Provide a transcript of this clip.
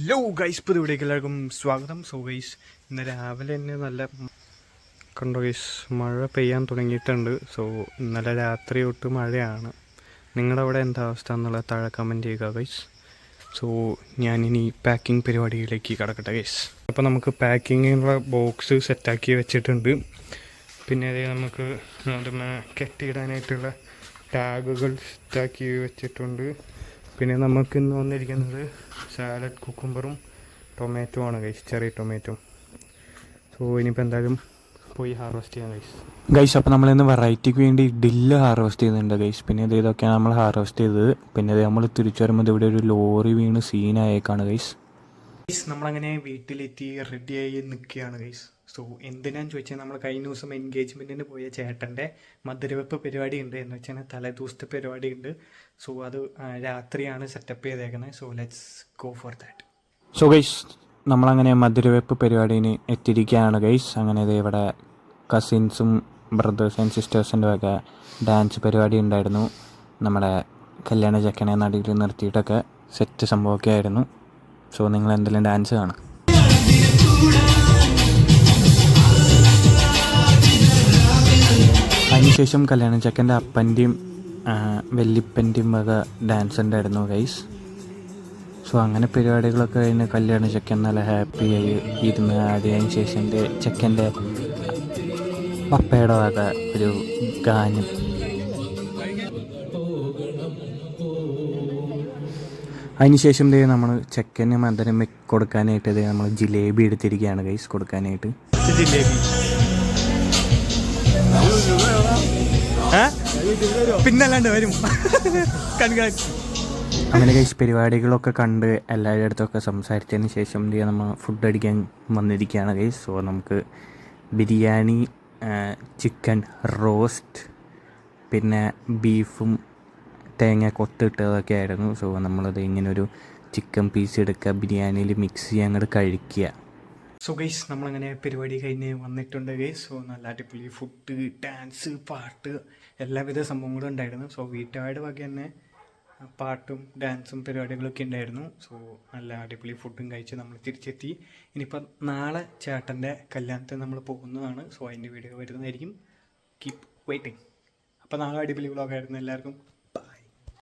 Hello guys, പുതിയ വീഡിയോക്ക് എല്ലാവർക്കും സ്വാഗതം. സോ ഗൈസ്, ഇന്ന് രാവിലെ തന്നെ നല്ല കണ്ടോ ഗൈസ്, മഴ പെയ്യാൻ തുടങ്ങിയിട്ടുണ്ട്. സോ ഇന്നലെ രാത്രി തൊട്ട് മഴയാണ്. നിങ്ങളുടെ അവിടെ എന്താ അവസ്ഥ എന്നുള്ള താഴെ കമൻറ്റ് ചെയ്യുക ഗൈസ്. സോ ഞാനിനി പാക്കിംഗ് പരിപാടിയിലേക്ക് കടക്കട്ടെ ഗൈസ്. അപ്പോൾ നമുക്ക് പാക്കിങ്ങിനുള്ള ബോക്സ് സെറ്റാക്കി വെച്ചിട്ടുണ്ട്. പിന്നെ അതേ നമുക്ക് അതുമേ കെട്ടിയിടാനായിട്ടുള്ള ടാഗുകൾ സെറ്റാക്കി വെച്ചിട്ടുണ്ട്. പിന്നെ നമുക്ക് ഇന്ന് വന്നിരിക്കുന്നത് സാലഡ് കുക്കുംബറും ടൊമാറ്റോ ആണ് ഗൈസ്, ചെറിയ ടൊമാറ്റോ. സോ ഇനിയിപ്പോൾ എന്തായാലും പോയി ഹാർവെസ്റ്റ് ചെയ്യാം ഗൈസ്. അപ്പോൾ നമ്മളിന്ന് വെറൈറ്റിക്ക് വേണ്ടി ഡില്ല് ഹാർവെസ്റ്റ് ചെയ്യുന്നുണ്ട് ഗൈസ്. പിന്നെ ഇതൊക്കെയാണ് നമ്മൾ ഹാർവെസ്റ്റ് ചെയ്തത്. പിന്നെ ഇത് നമ്മൾ തിരിച്ചു വരുമ്പോൾ ഇവിടെ ഒരു ലോറി വീണ് സീനായേക്കാണ് ഗൈസ്. നമ്മളങ്ങനെ വീട്ടിലെത്തി റെഡിയായി നിൽക്കുകയാണ് ഗൈസ്. സോ എന്തിനാന്ന് ചോദിച്ചാൽ നമ്മൾ കഴിഞ്ഞ ദിവസം എൻഗേജ്മെൻറ്റിന് പോയ ചേട്ടൻ്റെ മധുരവെപ്പ് പരിപാടി ഉണ്ട്, എന്ന് വെച്ചാൽ തലേദിവസത്തെ പരിപാടി ഉണ്ട്. സോ അത് രാത്രിയാണ് സെറ്റപ്പ് ചെയ്തേക്കുന്നത്. So let's go for that. So guys, നമ്മളങ്ങനെ മധുരവെപ്പ് പരിപാടിന് എത്തിയിരിക്കുകയാണ് ഗൈസ്. അങ്ങനെ ഇവിടെ കസിൻസും ബ്രദേഴ്സ് ആൻഡ് സിസ്റ്റേഴ്സിൻ്റെ ഒക്കെ ഡാൻസ് പരിപാടി ഉണ്ടായിരുന്നു. നമ്മുടെ കല്യാണ ചക്കനെ നടിയിൽ നിർത്തിയിട്ടൊക്കെ സെറ്റ് സംഭവമൊക്കെ ആയിരുന്നു. സോ നിങ്ങൾ എന്തെങ്കിലും ഡാൻസ് കാണും. അതിനുശേഷം കല്യാണ ചക്കൻ്റെ അപ്പൻ്റെയും വല്യപ്പൻ്റെയും വക ഡാൻസ് ഉണ്ടായിരുന്നു ഗൈസ്. സോ അങ്ങനെ പരിപാടികളൊക്കെ കഴിഞ്ഞ് കല്യാണ ചക്കൻ നല്ല ഹാപ്പിയായി ഇരുന്ന് ആടിയതിന് ശേഷം ചെക്കൻ്റെ പപ്പയുടെ വക ഒരു ഗാനം. അതിനുശേഷം നമ്മൾ ചെക്കന് മധുരം കൊടുക്കാനായിട്ട് നമ്മൾ ജിലേബി എടുത്തിരിക്കുകയാണ് ഗൈസ് കൊടുക്കാനായിട്ട്. ജിലേബി പിന്നല്ലാണ്ട് വരും. അങ്ങനെ ഗൈസ് പരിപാടികളൊക്കെ കണ്ട് എല്ലാവരുടെ അടുത്തൊക്കെ സംസാരിച്ചതിന് ശേഷം നമ്മൾ ഫുഡ് അടിക്കാൻ വന്നിരിക്കുകയാണ് ഗൈസ്. സോ നമുക്ക് ബിരിയാണി, ചിക്കൻ റോസ്റ്റ്, പിന്നെ ബീഫും തേങ്ങ കൊത്തിട്ടതൊക്കെ ആയിരുന്നു. സോ നമ്മളത് ഇങ്ങനൊരു ചിക്കൻ പീസ് എടുക്കുക, ബിരിയാണിയിൽ മിക്സ് ചെയ്യാൻ അങ്ങോട്ട് കഴിക്കുക. സോ ഗൈസ്, നമ്മളങ്ങനെ പരിപാടി കഴിഞ്ഞ് വന്നിട്ടുണ്ട് ഗൈസ്. സോ നല്ല അടിപൊളി ഫുഡ്, ഡാൻസ്, പാട്ട്, എല്ലാവിധ സംഭവങ്ങളും ഉണ്ടായിരുന്നു. സോ വീട്ടുകാരുടെ വക തന്നെ പാട്ടും ഡാൻസും പരിപാടികളൊക്കെ ഉണ്ടായിരുന്നു. സോ നല്ല അടിപൊളി ഫുഡും കഴിച്ച് നമ്മൾ തിരിച്ചെത്തി. ഇനിയിപ്പം നാളെ ചേട്ടൻ്റെ കല്യാണത്തിന് നമ്മൾ പോകുന്നതാണ്. സോ അതിൻ്റെ വീഡിയോ വരുന്നതായിരിക്കും. Keep waiting. അപ്പോൾ നാളെ അടിപൊളി വ്ളോഗായിരുന്നു. എല്ലാവർക്കും